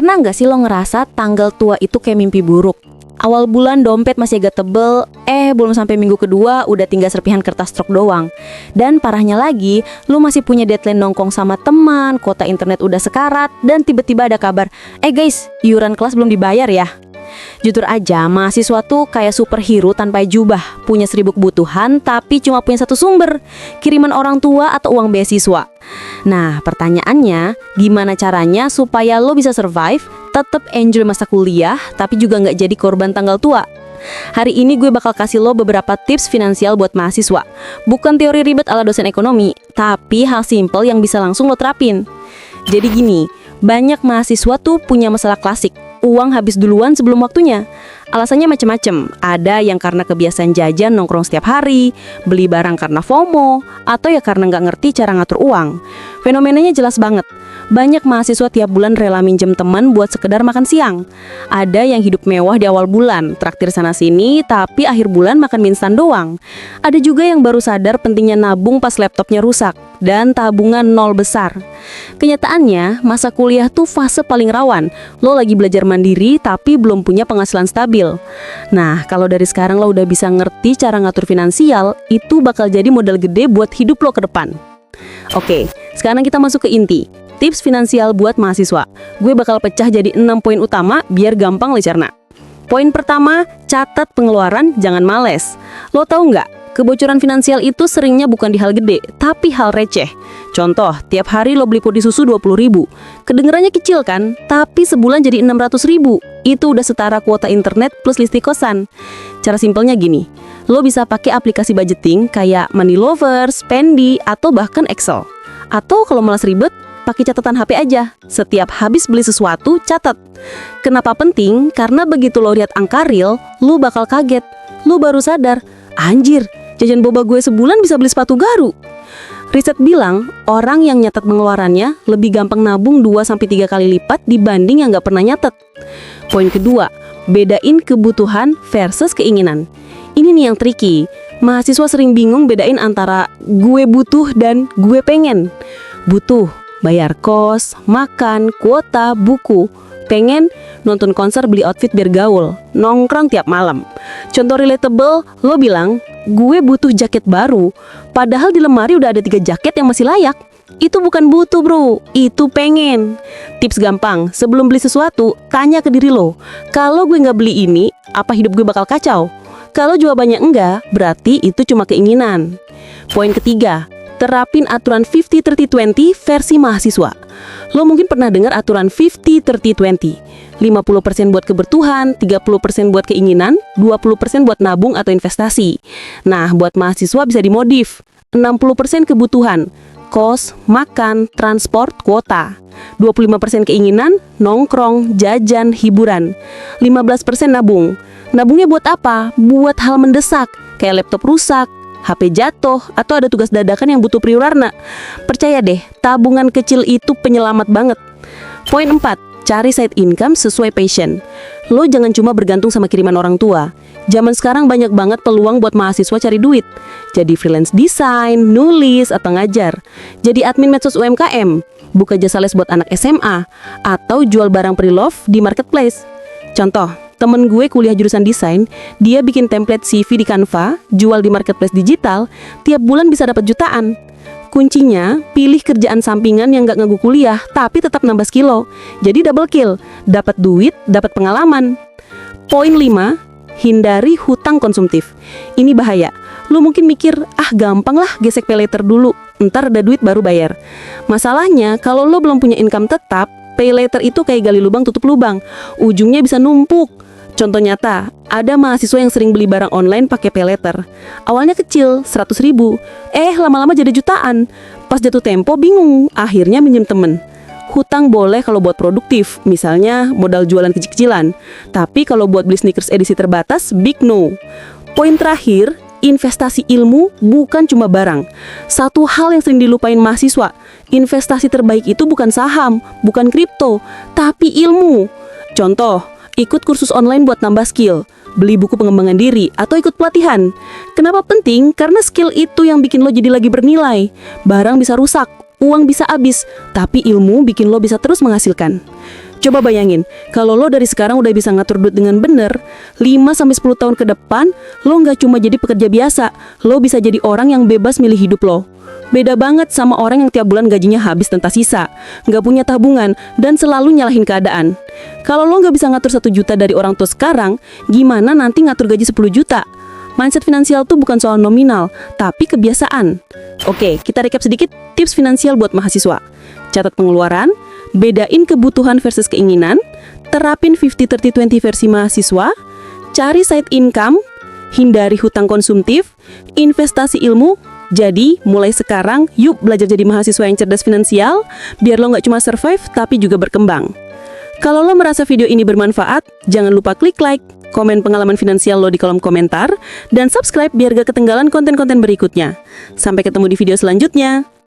Pernah nggak sih lo ngerasa tanggal tua itu kayak mimpi buruk? Awal bulan dompet masih agak tebel, belum sampai minggu kedua udah tinggal serpihan kertas truk doang. Dan parahnya lagi, lo masih punya deadline nongkrong sama teman, kuota internet udah sekarat, dan tiba-tiba ada kabar, guys, iuran kelas belum dibayar ya. Jujur aja, mahasiswa tuh kayak superhero tanpa jubah, punya 1000 kebutuhan tapi cuma punya satu sumber, kiriman orang tua atau uang beasiswa. Nah, pertanyaannya, gimana caranya supaya lo bisa survive, tetap enjoy masa kuliah, tapi juga nggak jadi korban tanggal tua? Hari ini gue bakal kasih lo beberapa tips finansial buat mahasiswa. Bukan teori ribet ala dosen ekonomi, tapi hal simple yang bisa langsung lo terapin. Jadi gini, banyak mahasiswa tuh punya masalah klasik, uang habis duluan sebelum waktunya. Alasannya macam-macam. Ada yang karena kebiasaan jajan nongkrong setiap hari, beli barang karena FOMO, atau ya karena nggak ngerti cara ngatur uang. Fenomenanya jelas banget. Banyak mahasiswa tiap bulan rela minjem teman buat sekedar makan siang. Ada yang hidup mewah di awal bulan, traktir sana-sini, tapi akhir bulan makan mie instan doang. Ada juga yang baru sadar pentingnya nabung pas laptopnya rusak, dan tabungan nol besar. Kenyataannya, masa kuliah tuh fase paling rawan. Lo lagi belajar mandiri tapi belum punya penghasilan stabil. Nah, kalau dari sekarang lo udah bisa ngerti cara ngatur finansial, itu bakal jadi modal gede buat hidup lo ke depan. Oke, sekarang kita masuk ke inti. Tips finansial buat mahasiswa. Gue bakal pecah jadi 6 poin utama biar gampang lo cerna. Poin pertama, catat pengeluaran, jangan males. Lo tahu nggak? Kebocoran finansial itu seringnya bukan di hal gede, tapi hal receh. Contoh, tiap hari lo beli putih susu 20.000. Kedengerannya kecil kan? Tapi sebulan jadi 600.000. Itu udah setara kuota internet plus listrik kosan. Cara simpelnya gini, lo bisa pakai aplikasi budgeting kayak Money Lover, Spendy, atau bahkan Excel. Atau kalau malas ribet, pakai catatan HP aja. Setiap habis beli sesuatu, catat. Kenapa penting? Karena begitu lo lihat angka real, lo bakal kaget. Lo baru sadar, anjir, jajan boba gue sebulan bisa beli sepatu garu. Riset bilang, orang yang nyatat pengeluarannya lebih gampang nabung 2-3 kali lipat dibanding yang nggak pernah nyatet. Poin kedua, bedain kebutuhan versus keinginan. Ini nih yang tricky. Mahasiswa sering bingung bedain antara gue butuh dan gue pengen. Butuh, bayar kos, makan, kuota, buku. Pengen, nonton konser, beli outfit biar gaul, nongkrong tiap malam. Contoh relatable, lo bilang, gue butuh jaket baru. Padahal di lemari udah ada 3 jaket yang masih layak. Itu bukan butuh bro, itu pengen. Tips gampang, sebelum beli sesuatu, tanya ke diri lo, kalau gue nggak beli ini, apa hidup gue bakal kacau? Kalau jawabannya enggak, berarti itu cuma keinginan. Poin ketiga, terapin aturan 50-30-20 versi mahasiswa. Lo mungkin pernah dengar aturan 50-30-20. 50% buat kebutuhan, 30% buat keinginan, 20% buat nabung atau investasi. Nah, buat mahasiswa bisa dimodif. 60% kebutuhan, kos, makan, transport, kuota. 25% keinginan, nongkrong, jajan, hiburan. 15% nabung. Nabungnya buat apa? Buat hal mendesak, kayak laptop rusak, HP jatuh, atau ada tugas dadakan yang butuh priorana. Percaya deh, tabungan kecil itu penyelamat banget. Poin 4, cari side income sesuai passion. Lo jangan cuma bergantung sama kiriman orang tua. Zaman sekarang banyak banget peluang buat mahasiswa cari duit. Jadi freelance desain, nulis, atau ngajar. Jadi admin medsos UMKM, buka jasa les buat anak SMA, atau jual barang pre-love di marketplace. Contoh, temen gue kuliah jurusan desain, dia bikin template CV di Canva, jual di marketplace digital, tiap bulan bisa dapat jutaan. Kuncinya, pilih kerjaan sampingan yang gak nganggu kuliah, tapi tetap nambah skill. Jadi double kill, dapat duit, dapat pengalaman. Poin 5, hindari hutang konsumtif. Ini bahaya. Lu mungkin mikir, gampang lah gesek paylater dulu, ntar ada duit baru bayar. Masalahnya, kalau lo belum punya income tetap, paylater itu kayak gali lubang tutup lubang, ujungnya bisa numpuk. Contoh nyata, ada mahasiswa yang sering beli barang online pakai paylater. Awalnya kecil, 100.000, lama-lama jadi jutaan. Pas jatuh tempo bingung, akhirnya minjem temen. Hutang boleh kalau buat produktif, misalnya modal jualan kecil-kecilan. Tapi kalau buat beli sneakers edisi terbatas, big no. Poin terakhir, investasi ilmu bukan cuma barang. Satu hal yang sering dilupain mahasiswa, investasi terbaik itu bukan saham, bukan kripto, tapi ilmu. Contoh, ikut kursus online buat nambah skill, beli buku pengembangan diri, atau ikut pelatihan. Kenapa penting? Karena skill itu yang bikin lo jadi lagi bernilai. Barang bisa rusak, uang bisa habis, tapi ilmu bikin lo bisa terus menghasilkan. Coba bayangin, kalau lo dari sekarang udah bisa ngatur duit dengan bener, 5-10 tahun ke depan, lo nggak cuma jadi pekerja biasa, lo bisa jadi orang yang bebas milih hidup lo. Beda banget sama orang yang tiap bulan gajinya habis tanpa sisa, nggak punya tabungan, dan selalu nyalahin keadaan. Kalau lo nggak bisa ngatur 1 juta dari orang tua sekarang, gimana nanti ngatur gaji 10 juta? Mindset finansial tuh bukan soal nominal, tapi kebiasaan. Oke, kita recap sedikit tips finansial buat mahasiswa. Catat pengeluaran, bedain kebutuhan versus keinginan, terapin 50-30-20 versi mahasiswa, cari side income, hindari hutang konsumtif, investasi ilmu. Jadi, mulai sekarang, yuk belajar jadi mahasiswa yang cerdas finansial, biar lo nggak cuma survive, tapi juga berkembang. Kalau lo merasa video ini bermanfaat, jangan lupa klik like, komen pengalaman finansial lo di kolom komentar, dan subscribe biar gak ketinggalan konten-konten berikutnya. Sampai ketemu di video selanjutnya.